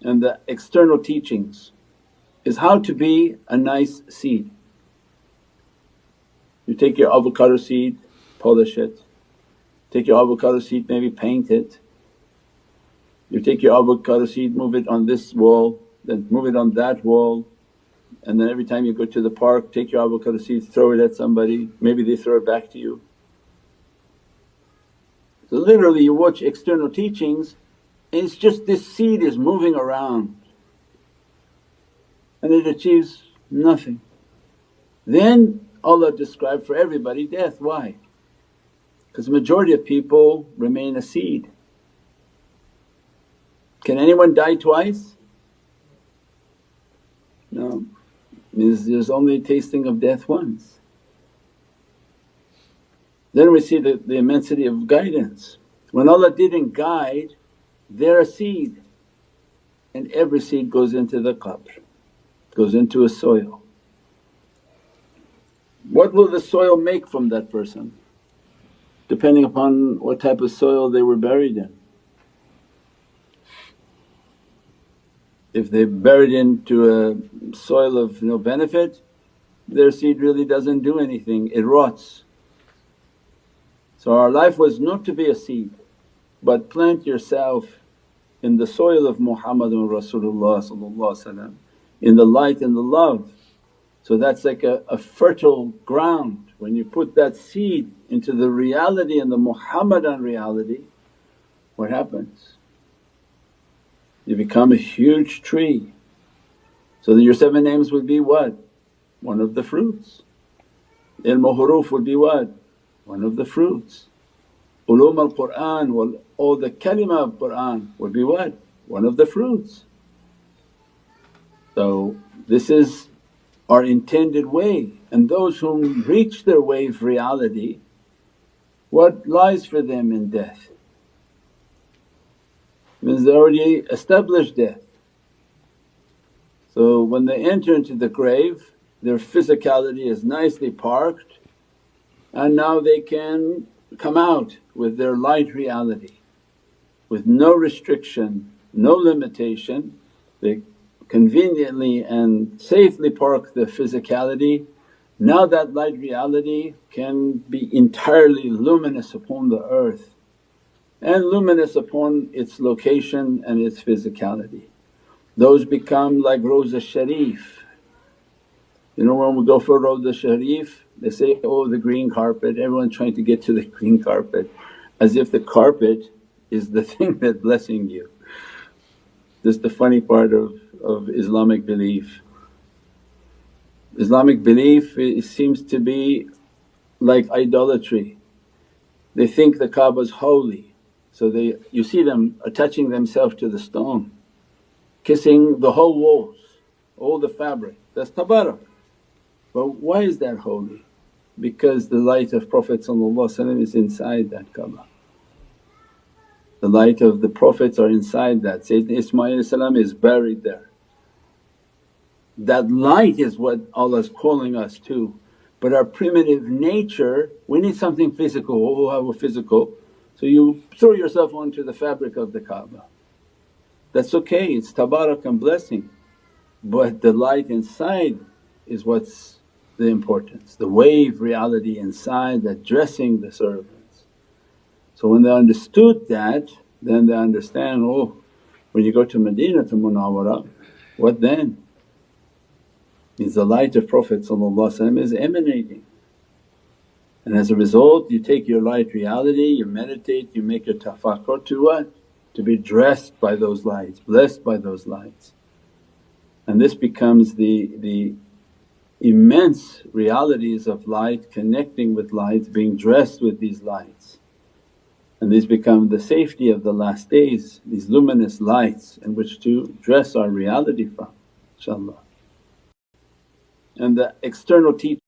and the external teachings is how to be a nice seed. You take your avocado seed, polish it, take your avocado seed, maybe paint it. You take your avocado seed, move it on this wall, then move it on that wall, and then every time you go to the park take your avocado seeds, throw it at somebody, maybe they throw it back to you. So literally you watch external teachings and it's just this seed is moving around and it achieves nothing. Then Allah described for everybody death. Why? Because the majority of people remain a seed. Can anyone die twice? No, there's only tasting of death once. Then we see the immensity of guidance. When Allah didn't guide, they're a seed and every seed goes into the qabr, goes into a soil. What will the soil make from that person? Depending upon what type of soil they were buried in. If they buried into a soil of no benefit, their seed really doesn't do anything, it rots. So our life was not to be a seed but plant yourself in the soil of Muhammadun Rasulullah, in the light and the love. So that's like a fertile ground. When you put that seed into the reality and the Muhammadan reality, what happens? You become a huge tree. So that your 7 names would be what? One of the fruits. Ilmu huruf would be what? One of the fruits. Ulum al-Qur'an, all the kalima of Qur'an would be what? One of the fruits. So this is our intended way, and those whom reach their way of reality, what lies for them in death? Means they already established death. So when they enter into the grave, their physicality is nicely parked and now they can come out with their light reality with no restriction, no limitation. They conveniently and safely park the physicality. Now that light reality can be entirely luminous upon the earth and luminous upon its location and its physicality. Those become like Rawza Sharif. You know when we go for Rawza Sharif they say, oh the green carpet, everyone's trying to get to the green carpet, as if the carpet is the thing that's blessing you. This is the funny part of Islamic belief. Islamic belief it seems to be like idolatry. They think the Kaaba's holy, so you see them attaching themselves to the stone, kissing the whole walls, all the fabric, that's tabarak. But why is that holy? Because the light of Prophet is inside that Kaaba. The light of the Prophets are inside that. Sayyidina Ismail is buried there. That light is what Allah is calling us to. But our primitive nature, we need something physical, oh we're physical. So you throw yourself onto the fabric of the Kaaba. That's okay, it's tabarak and blessing. But the light inside is what's the importance, the wave reality inside that dressing the servants. So when they understood that, then they understand, oh when you go to Madinatul Munawwarah, what then? Means the light of Prophet is emanating. And as a result you take your light reality, you meditate, you make your tafakkur to what? To be dressed by those lights, blessed by those lights. And this becomes the immense realities of light, connecting with lights, being dressed with these lights. And these become the safety of the last days, these luminous lights in which to dress our reality from, inshaAllah. And the external teaching